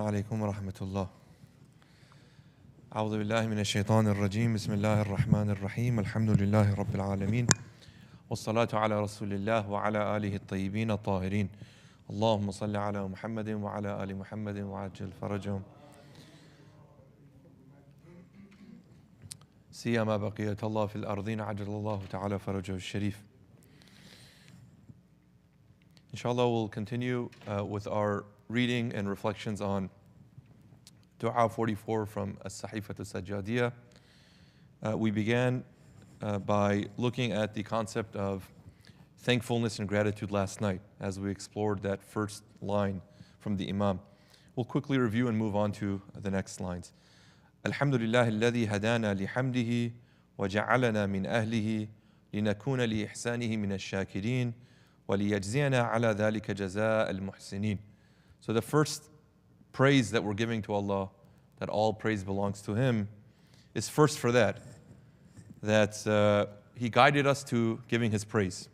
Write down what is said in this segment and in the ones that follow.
عليكم ورحمة الله. أعوذ بالله من الشيطان الرجيم. بسم الله الرحمن الرحيم. الحمد لله رب العالمين. والصلاة على رسول الله وعلى آله الطيبين الطاهرين. اللهم صل على محمد وعلى آل محمد وعجل فرجهم. سيما بقية الله في الأرضين عجل الله تعالى فرجه الشريف. Inshallah, we'll continue with our reading and reflections on Dua 44 from Sahifa to Sajjadiya. We began by looking at the concept of thankfulness and gratitude last night as we explored that first line from the Imam. We'll quickly review and move on to the next lines. Alhamdulillah alladhi hadana lihamdihi wa ja'alana min ahlihi linakuna li ihsanihi min ash-shakirin wa liyajziyana ala dhalika jazaa al-muhsinin. So the first praise that we're giving to Allah, that all praise belongs to Him, is first for that He guided us to giving His praise.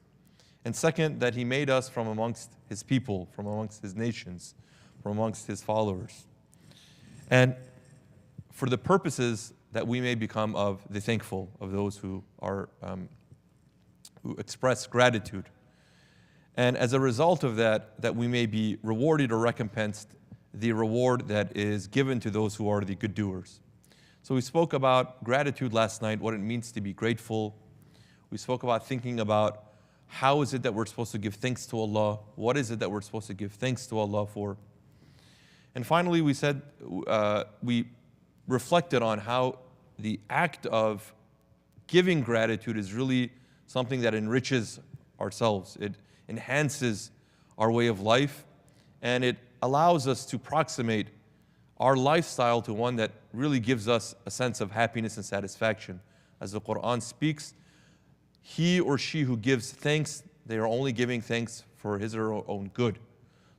And second, that He made us from amongst His people, from amongst His nations, from amongst His followers. And for the purposes that we may become of the thankful, of those who are who express gratitude. And as a result of that, that we may be rewarded or recompensed the reward that is given to those who are the good doers. So we spoke about gratitude last night, what it means to be grateful. We spoke about thinking about how is it that we're supposed to give thanks to Allah? What is it that we're supposed to give thanks to Allah for? And finally, we said, we reflected on how the act of giving gratitude is really something that enriches ourselves. It enhances our way of life, and it allows us to approximate our lifestyle to one that really gives us a sense of happiness and satisfaction. As the Quran speaks, he or she who gives thanks, they are only giving thanks for his or her own good.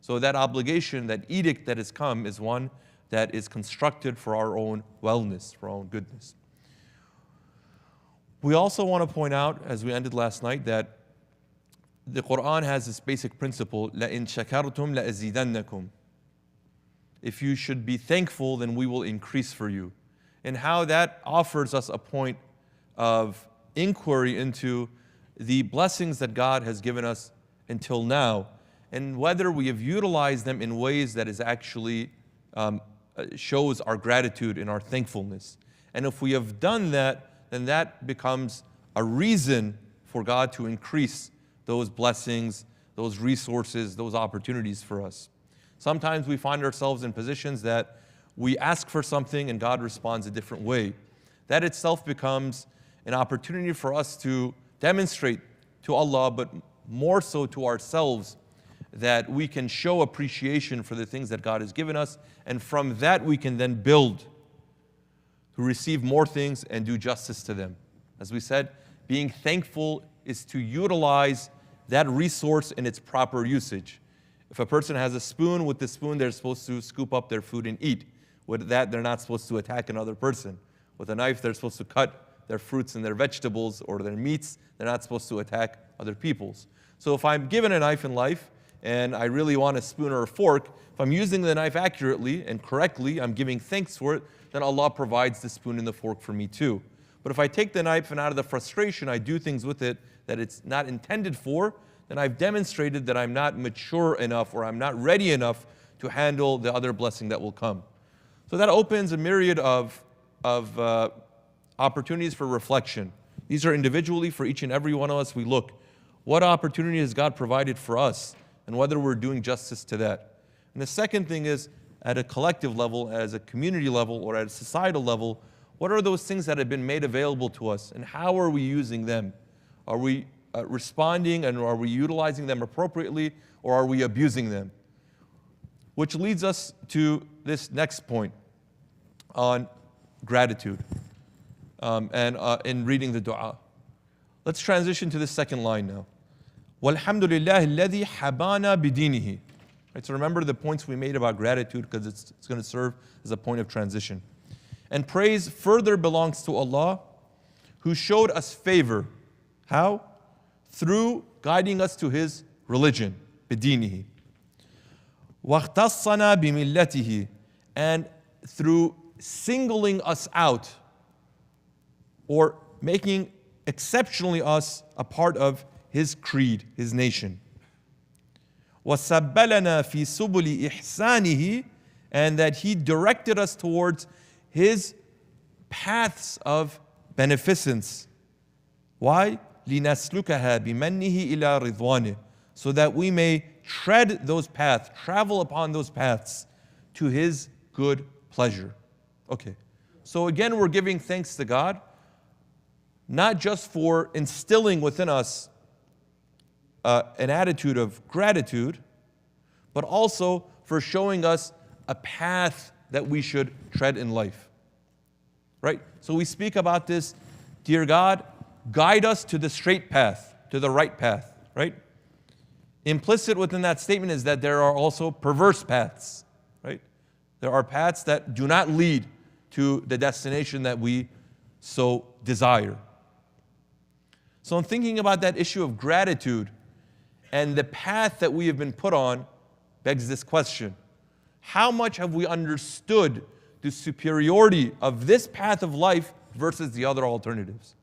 So that obligation, that edict that has come, is one that is constructed for our own wellness, for our own goodness. We also want to point out, as we ended last night, that the Quran has this basic principle, لَإِن شَكَرْتُمْ لَأَزِيدَنَّكُمْ. If you should be thankful, then we will increase for you. And how that offers us a point of inquiry into the blessings that God has given us until now, and whether we have utilized them in ways that is actually shows our gratitude and our thankfulness. And if we have done that, then that becomes a reason for God to increase those blessings, those resources, those opportunities for us. Sometimes we find ourselves in positions that we ask for something and God responds a different way. That itself becomes an opportunity for us to demonstrate to Allah, but more so to ourselves, that we can show appreciation for the things that God has given us, and from that we can then build to receive more things and do justice to them. As we said, being thankful is to utilize that resource in its proper usage. If a person has a spoon, with the spoon they're supposed to scoop up their food and eat. With that, they're not supposed to attack another person. With a knife, they're supposed to cut their fruits and their vegetables or their meats. They're not supposed to attack other people's. So if I'm given a knife in life and I really want a spoon or a fork, if I'm using the knife accurately and correctly, I'm giving thanks for it, then Allah provides the spoon and the fork for me too. But if I take the knife and out of the frustration I do things with it that it's not intended for, then I've demonstrated that I'm not mature enough or I'm not ready enough to handle the other blessing that will come. So that opens a myriad of opportunities for reflection. These are individually for each and every one of us. We look, what opportunity has God provided for us, and whether we're doing justice to that. And the second thing is, at a collective level, as a community level, or at a societal level, what are those things that have been made available to us, and how are we using them? Are we responding, and are we utilizing them appropriately, or are we abusing them? Which leads us to this next point on gratitude and in reading the dua. Let's transition to the second line now. Walhamdulillah alladhi habana bidinihi. Right, so remember the points we made about gratitude, because it's going to serve as a point of transition. And praise further belongs to Allah, who showed us favor. How? Through guiding us to His religion, bidinihi. وَاخْتَصَّنَا بِمِلَّتِهِ, and through singling us out or making exceptionally us a part of His creed, His nation. وَسَبَّلَنَا فِي سُبُلِ إِحْسَانِهِ, and that He directed us towards His paths of beneficence. Why? لِنَسْلُكَهَا بِمَنِّهِ إِلَىٰ رِضْوَانِهِ, so that we may tread those paths, travel upon those paths to His good pleasure. Okay, so again we're giving thanks to God, not just for instilling within us an attitude of gratitude, but also for showing us a path that we should tread in life. Right? So we speak about this, dear God, guide us to the straight path, to the right path, right? Implicit within that statement is that there are also perverse paths, right? There are paths that do not lead to the destination that we so desire. So in thinking about that issue of gratitude and the path that we have been put on begs this question. How much have we understood the superiority of this path of life versus the other alternatives?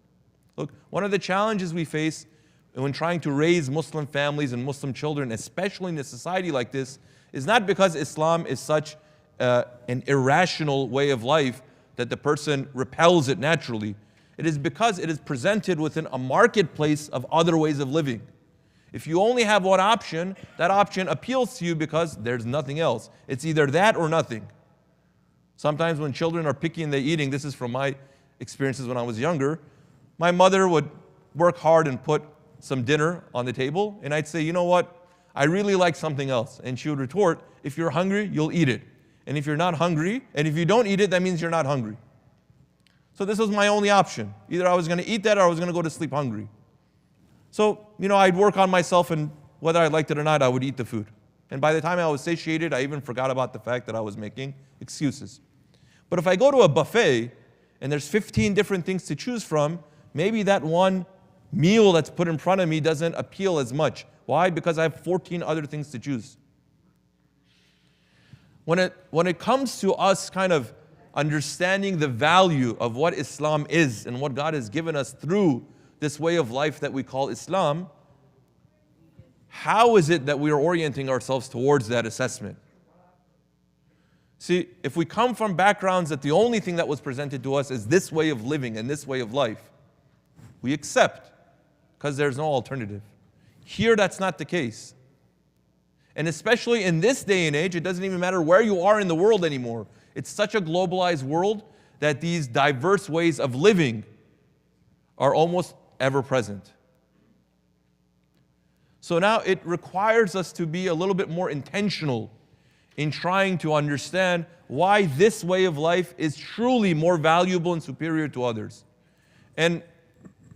Look, one of the challenges we face when trying to raise Muslim families and Muslim children, especially in a society like this, is not because Islam is such an irrational way of life that the person repels it naturally. It is because it is presented within a marketplace of other ways of living. If you only have one option, that option appeals to you because there's nothing else. It's either that or nothing. Sometimes when children are picky in their eating, this is from my experiences when I was younger, my mother would work hard and put some dinner on the table, and I'd say, you know what, I really like something else. And she would retort, if you're hungry, you'll eat it. And if you're not hungry, and if you don't eat it, that means you're not hungry. So this was my only option. Either I was going to eat that or I was going to go to sleep hungry. So, I'd work on myself, and whether I liked it or not, I would eat the food. And by the time I was satiated, I even forgot about the fact that I was making excuses. But if I go to a buffet, and there's 15 different things to choose from, maybe that one meal that's put in front of me doesn't appeal as much. Why? Because I have 14 other things to choose. When it comes to us kind of understanding the value of what Islam is and what God has given us through this way of life that we call Islam, how is it that we are orienting ourselves towards that assessment? See, if we come from backgrounds that the only thing that was presented to us is this way of living and this way of life, we accept because there's no alternative. Here, that's not the case. And especially in this day and age, it doesn't even matter where you are in the world anymore. It's such a globalized world that these diverse ways of living are almost ever present. So now it requires us to be a little bit more intentional in trying to understand why this way of life is truly more valuable and superior to others. And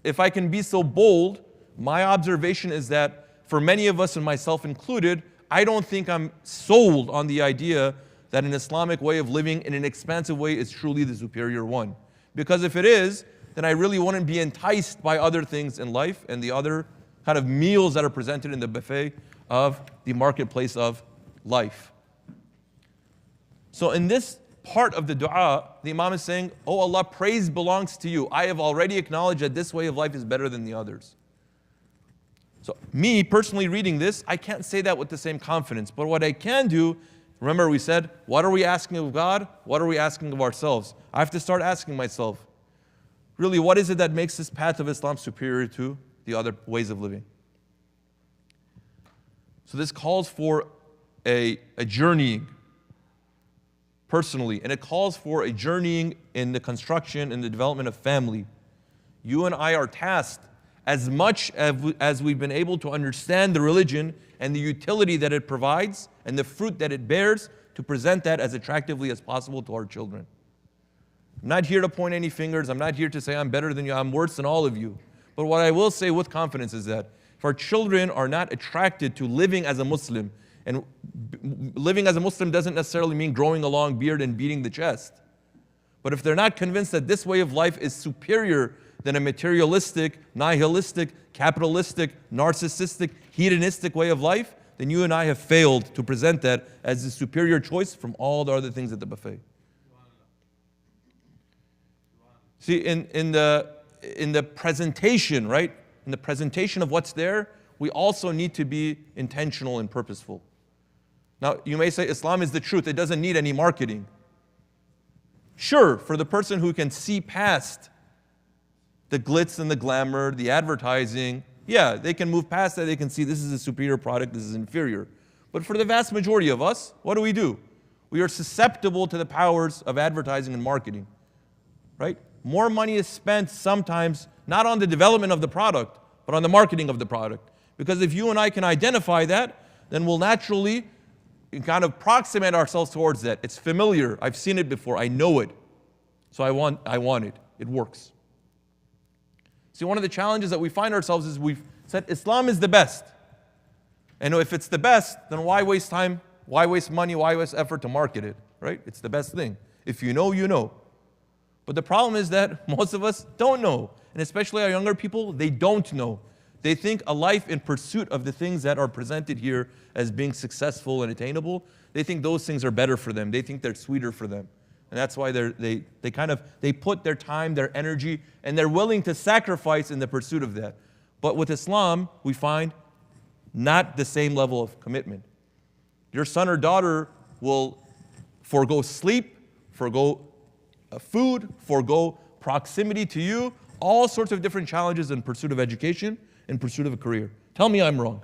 if I can be so bold, my observation is that for many of us, and myself included, I don't think I'm sold on the idea that an Islamic way of living in an expansive way is truly the superior one. Because if it is, then I really wouldn't be enticed by other things in life and the other kind of meals that are presented in the buffet of the marketplace of life. So in this part of the dua, the Imam is saying, oh Allah, praise belongs to you. I have already acknowledged that this way of life is better than the others. So me personally reading this, I can't say that with the same confidence. But what I can do, remember we said, what are we asking of God? What are we asking of ourselves? I have to start asking myself, really, what is it that makes this path of Islam superior to the other ways of living? So this calls for a journeying personally, and it calls for a journeying in the construction and the development of family. You and I are tasked, as much as we've been able to understand the religion and the utility that it provides and the fruit that it bears, to present that as attractively as possible to our children. I'm not here to point any fingers. I'm not here to say I'm better than you. I'm worse than all of you. But what I will say with confidence is that if our children are not attracted to living as a Muslim, and living as a Muslim doesn't necessarily mean growing a long beard and beating the chest. But if they're not convinced that this way of life is superior than a materialistic, nihilistic, capitalistic, narcissistic, hedonistic way of life, then you and I have failed to present that as the superior choice from all the other things at the buffet. See, in the presentation, right? In the presentation of what's there, we also need to be intentional and purposeful. Now, you may say Islam is the truth. It doesn't need any marketing. Sure, for the person who can see past the glitz and the glamour, the advertising, yeah, they can move past that. They can see this is a superior product, this is inferior. But for the vast majority of us, what do? We are susceptible to the powers of advertising and marketing, right? More money is spent sometimes not on the development of the product, but on the marketing of the product. Because if you and I can identify that, then we'll naturally kind of approximate ourselves towards that. It's familiar. I've seen it before. I know it. So I want it. It works. See, one of the challenges that we find ourselves is we've said Islam is the best. And if it's the best, then why waste time? Why waste money? Why waste effort to market it? Right? It's the best thing. If you know, you know. But the problem is that most of us don't know. And especially our younger people, they don't know. They think a life in pursuit of the things that are presented here as being successful and attainable, they think those things are better for them. They think they're sweeter for them. And that's why they put their time, their energy, and they're willing to sacrifice in the pursuit of that. But with Islam, we find not the same level of commitment. Your son or daughter will forego sleep, forego food, forego proximity to you, all sorts of different challenges in pursuit of education, in pursuit of a career. Tell me I'm wrong.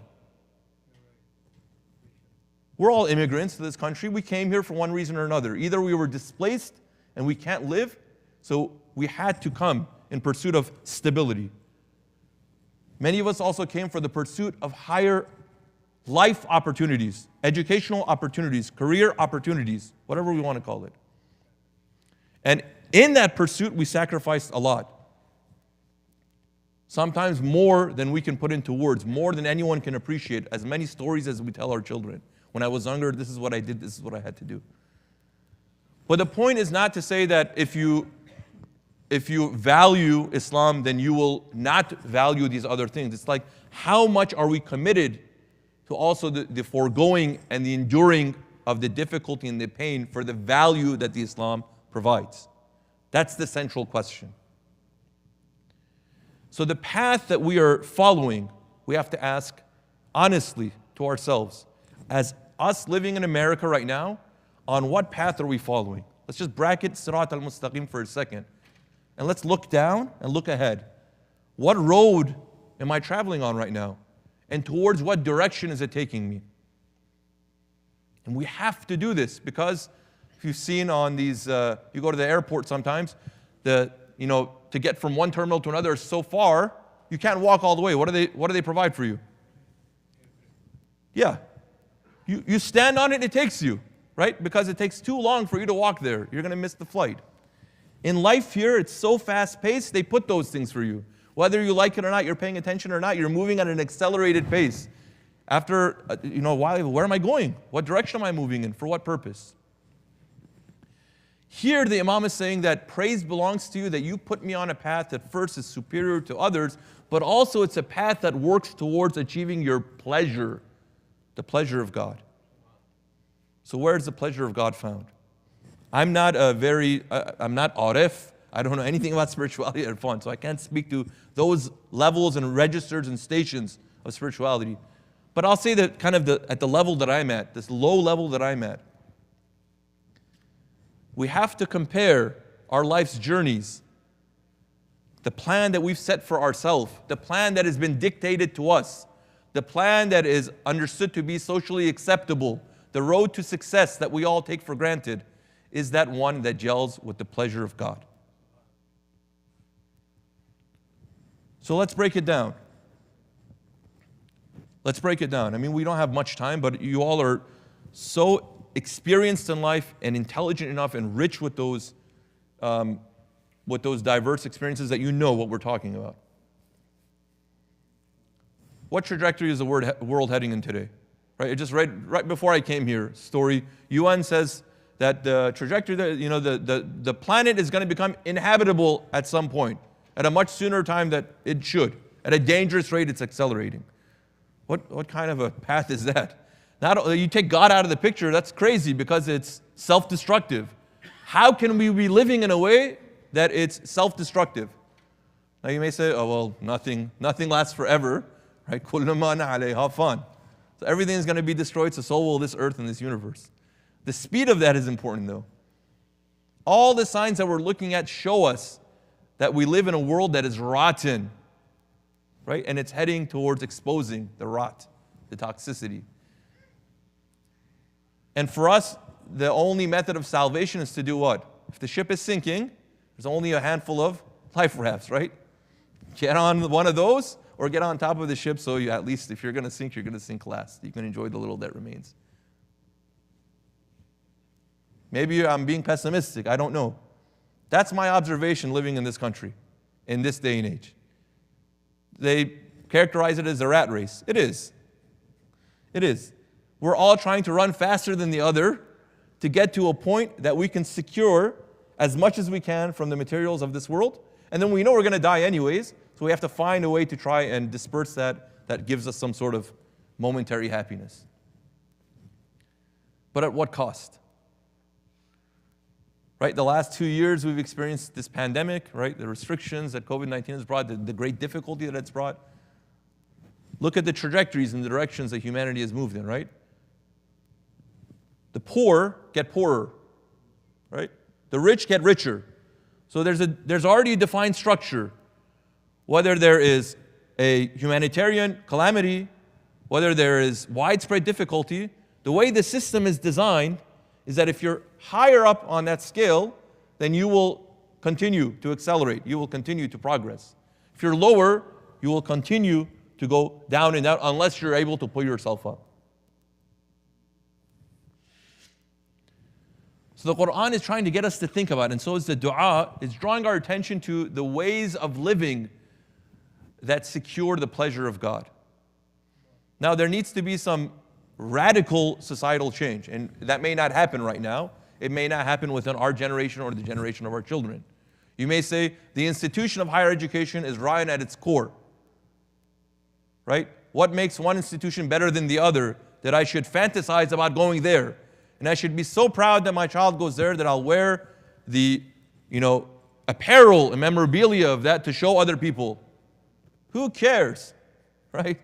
We're all immigrants to this country. We came here for one reason or another. Either we were displaced and we can't live, so we had to come in pursuit of stability. Many of us also came for the pursuit of higher life opportunities, educational opportunities, career opportunities, whatever we want to call it. And in that pursuit, we sacrificed a lot. Sometimes more than we can put into words, more than anyone can appreciate, as many stories as we tell our children. When I was younger, this is what I did, this is what I had to do. But the point is not to say that if you value Islam, then you will not value these other things. It's like, how much are we committed to also the foregoing and the enduring of the difficulty and the pain for the value that the Islam provides? That's the central question. So the path that we are following, we have to ask honestly to ourselves, as us living in America right now, on what path are we following? Let's just bracket Sirat al-Mustaqim for a second. And let's look down and look ahead. What road am I traveling on right now? And towards what direction is it taking me? And we have to do this because if you've seen on these, you go to the airport sometimes, to get from one terminal to another is so far, you can't walk all the way. What do they provide for you? Yeah. You stand on it and it takes you, right? Because it takes too long for you to walk there. You're going to miss the flight. In life here, it's so fast-paced, they put those things for you. Whether you like it or not, you're paying attention or not, you're moving at an accelerated pace. After, where am I going? What direction am I moving in? For what purpose? Here, the Imam is saying that praise belongs to you, that you put me on a path that first is superior to others, but also it's a path that works towards achieving your pleasure, the pleasure of God. So where is the pleasure of God found? I'm not arif. I don't know anything about spirituality or fun, so I can't speak to those levels and registers and stations of spirituality. But I'll say that at the level that I'm at, this low level that I'm at, we have to compare our life's journeys, the plan that we've set for ourselves, the plan that has been dictated to us, the plan that is understood to be socially acceptable, the road to success that we all take for granted, is that one that gels with the pleasure of God. So let's break it down. Let's break it down. I mean, we don't have much time, but you all are so experienced in life and intelligent enough and rich with those diverse experiences that you know what we're talking about. What trajectory is the world heading in today? Right? I just read right before I came here, story. UN says that the trajectory, the planet is going to become inhabitable at some point, at a much sooner time that it should. At a dangerous rate, it's accelerating. What kind of a path is that? Not, you take God out of the picture, that's crazy because it's self-destructive. How can we be living in a way that it's self-destructive? Now you may say, oh well, nothing lasts forever, right? كُلُّ مَا عَلَيْهَا فَانٍ. So everything is going to be destroyed, so will this earth and this universe. The speed of that is important though. All the signs that we're looking at show us that we live in a world that is rotten, right? And it's heading towards exposing the rot, the toxicity. And for us, the only method of salvation is to do what? If the ship is sinking, there's only a handful of life rafts, right? Get on one of those or get on top of the ship so you at least, if you're going to sink last. You can enjoy the little that remains. Maybe I'm being pessimistic, I don't know. That's my observation living in this country, in this day and age. They characterize it as a rat race. It is. It is. We're all trying to run faster than the other to get to a point that we can secure as much as we can from the materials of this world. And then we know we're going to die anyways, so we have to find a way to try and disperse that gives us some sort of momentary happiness. But at what cost? Right, the last 2 years we've experienced this pandemic, right? The restrictions that COVID-19 has brought, the great difficulty that it's brought. Look at the trajectories and the directions that humanity has moved in, right? The poor get poorer, right? The rich get richer. So there's already a defined structure. Whether there is a humanitarian calamity, whether there is widespread difficulty, the way the system is designed is that if you're higher up on that scale, then you will continue to accelerate. You will continue to progress. If you're lower, you will continue to go down and down unless you're able to pull yourself up. So the Quran is trying to get us to think about it, and so is the dua. It's drawing our attention to the ways of living that secure the pleasure of God. Now there needs to be some radical societal change, and that may not happen right now. It may not happen within our generation or the generation of our children. You may say the institution of higher education is rotten at its core, right? What makes one institution better than the other that I should fantasize about going there? And I should be so proud that my child goes there that I'll wear the, apparel and memorabilia of that to show other people. Who cares, right?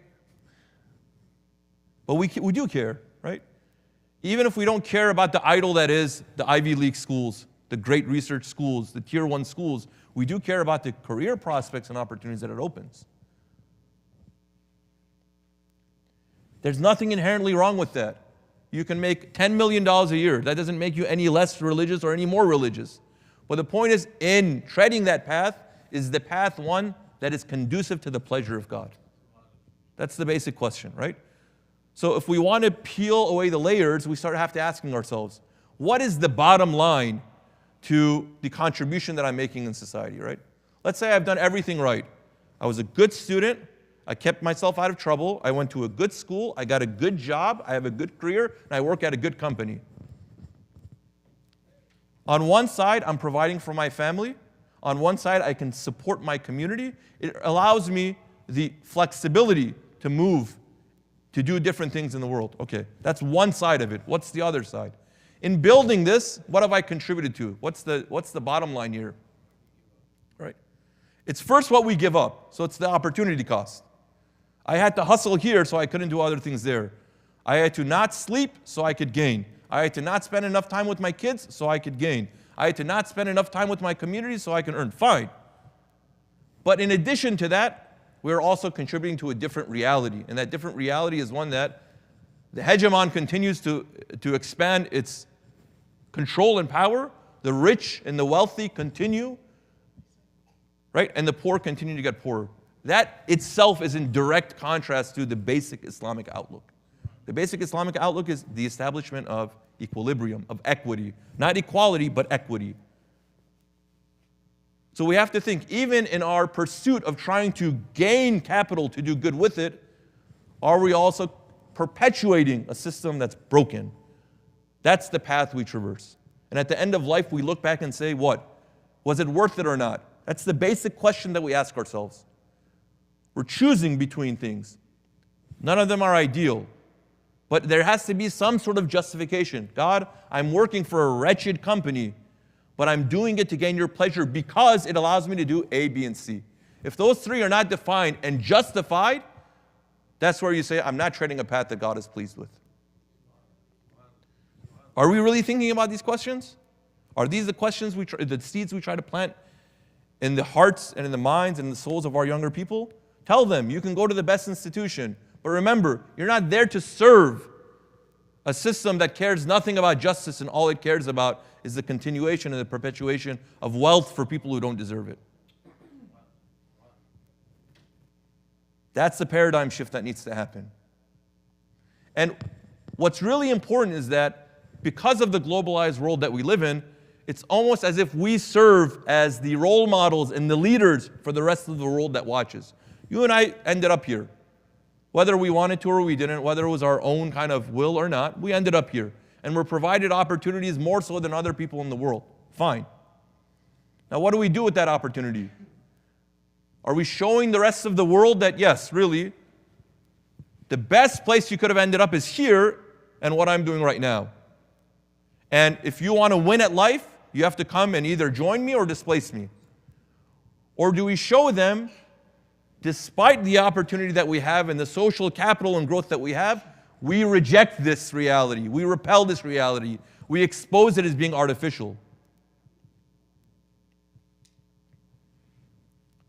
But we do care, right? Even if we don't care about the idol that is the Ivy League schools, the great research schools, the tier 1 schools, we do care about the career prospects and opportunities that it opens. There's nothing inherently wrong with that. You can make $10 million a year. That doesn't make you any less religious or any more religious. But the point is, in treading that path, is the path one that is conducive to the pleasure of God? That's the basic question, right? So if we want to peel away the layers, we have to asking ourselves, what is the bottom line to the contribution that I'm making in society, right? Let's say I've done everything right. I was a good student. I kept myself out of trouble. I went to a good school. I got a good job. I have a good career. And I work at a good company. On one side, I'm providing for my family. On one side, I can support my community. It allows me the flexibility to move, to do different things in the world. Okay, that's one side of it. What's the other side? In building this, what have I contributed to? What's the bottom line here? Right? It's first what we give up. So it's the opportunity cost. I had to hustle here so I couldn't do other things there. I had to not sleep so I could gain. I had to not spend enough time with my kids so I could gain. I had to not spend enough time with my community so I can earn. Fine. But in addition to that, we're also contributing to a different reality. And that different reality is one that the hegemon continues to expand its control and power. The rich and the wealthy continue, right? And the poor continue to get poorer. That itself is in direct contrast to the basic Islamic outlook. The basic Islamic outlook is the establishment of equilibrium, of equity. Not equality, but equity. So we have to think, even in our pursuit of trying to gain capital to do good with it, are we also perpetuating a system that's broken? That's the path we traverse. And at the end of life, we look back and say, what? Was it worth it or not? That's the basic question that we ask ourselves. We're choosing between things. None of them are ideal. But there has to be some sort of justification. God, I'm working for a wretched company, but I'm doing it to gain your pleasure because it allows me to do A, B, and C. If those three are not defined and justified, that's where you say, I'm not treading a path that God is pleased with. Are we really thinking about these questions? Are these the questions, the seeds we try to plant in the hearts and in the minds and in the souls of our younger people? Tell them, you can go to the best institution. But remember, you're not there to serve a system that cares nothing about justice and all it cares about is the continuation and the perpetuation of wealth for people who don't deserve it. That's the paradigm shift that needs to happen. And what's really important is that because of the globalized world that we live in, it's almost as if we serve as the role models and the leaders for the rest of the world that watches. You and I ended up here. Whether we wanted to or we didn't, whether it was our own kind of will or not, we ended up here. And we're provided opportunities more so than other people in the world. Fine. Now what do we do with that opportunity? Are we showing the rest of the world that, yes, really, the best place you could have ended up is here and what I'm doing right now? And if you want to win at life, you have to come and either join me or displace me. Or do we show them, despite the opportunity that we have and the social capital and growth that we have, we reject this reality. We repel this reality. We expose it as being artificial.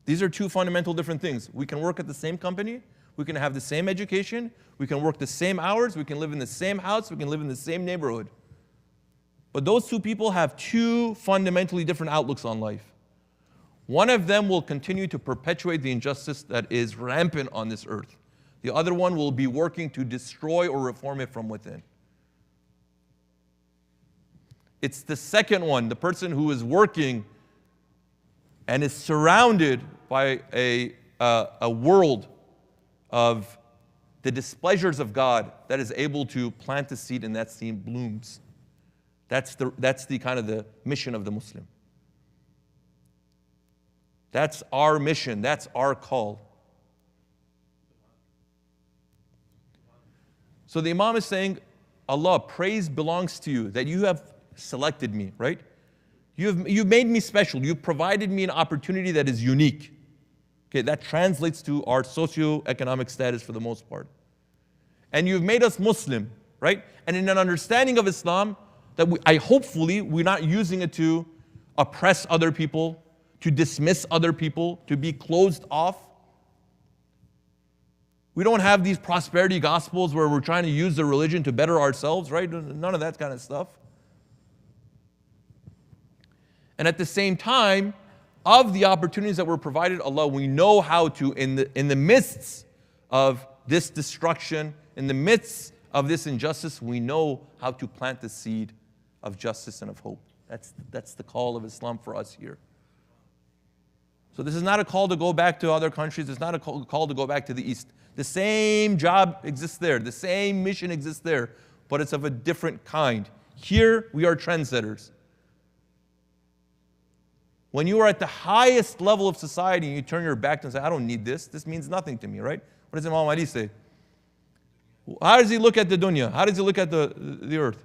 These are two fundamental different things. We can work at the same company. We can have the same education. We can work the same hours. We can live in the same house. We can live in the same neighborhood. But those two people have two fundamentally different outlooks on life. One of them will continue to perpetuate the injustice that is rampant on this earth. The other one will be working to destroy or reform it from within. It's the second one, the person who is working and is surrounded by a world of the displeasures of God that is able to plant a seed and that seed blooms. That's the kind of the mission of the Muslim. That's our mission. That's our call. So the Imam is saying, Allah, praise belongs to you, that you have selected me, right? You've made me special. You've provided me an opportunity that is unique. Okay, that translates to our socio-economic status for the most part. And you've made us Muslim, right? And in an understanding of Islam, that hopefully we're not using it to oppress other people, to dismiss other people, to be closed off. We don't have these prosperity gospels where we're trying to use the religion to better ourselves, right? None of that kind of stuff. And at the same time, of the opportunities that were provided, Allah, we know how to, in the midst of this destruction, in the midst of this injustice, we know how to plant the seed of justice and of hope. That's the call of Islam for us here. So this is not a call to go back to other countries. It's not a call to go back to the East. The same job exists there. The same mission exists there, but it's of a different kind. Here, we are trendsetters. When you are at the highest level of society and you turn your back and say, I don't need this. This means nothing to me, right? What does Imam Ali say? How does he look at the dunya? How does he look at the earth?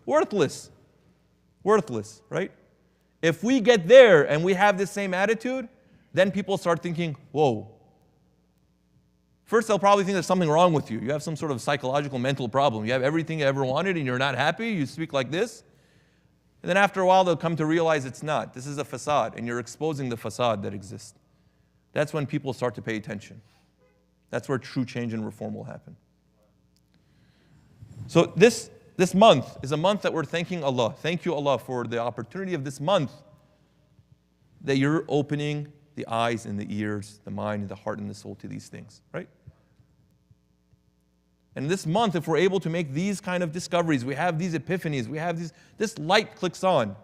Worthless. Worthless, right? If we get there and we have this same attitude, then people start thinking, whoa. First, they'll probably think there's something wrong with you. You have some sort of psychological mental problem. You have everything you ever wanted and you're not happy. You speak like this. And then after a while, they'll come to realize it's not. This is a facade, and you're exposing the facade that exists. That's when people start to pay attention. That's where true change and reform will happen. So this month is a month that we're thanking Allah. Thank you, Allah, for the opportunity of this month that you're opening the eyes and the ears, the mind and the heart and the soul to these things, right? And this month, if we're able to make these kind of discoveries, we have these epiphanies, we have this light clicks on.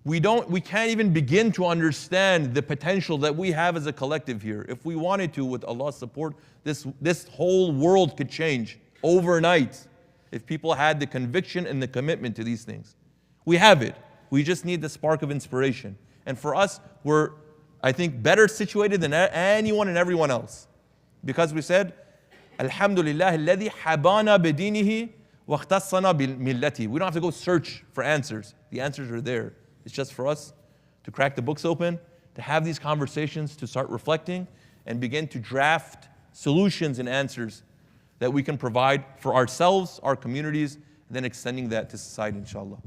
We can't even begin to understand the potential that we have as a collective here. If we wanted to, with Allah's support, this whole world could change overnight if people had the conviction and the commitment to these things. We have it. We just need the spark of inspiration. And for us, we're, I think, better situated than anyone and everyone else. Because we said, Alhamdulillah alladhi habana bidinihi wa ikhtassana bimillati. We don't have to go search for answers. The answers are there. It's just for us to crack the books open, to have these conversations, to start reflecting, and begin to draft solutions and answers that we can provide for ourselves, our communities, and then extending that to society, inshallah.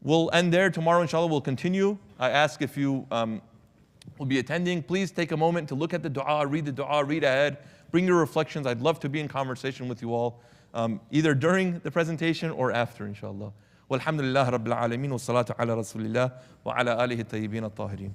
We'll end there. Tomorrow, inshallah, we'll continue. I ask if you will be attending, please take a moment to look at the dua, read ahead, bring your reflections. I'd love to be in conversation with you all, either during the presentation or after, inshallah. Walhamdulillah Rabbil Alameen wa salatu ala Rasulillah wa ala alihi tayyibin at-tahirin.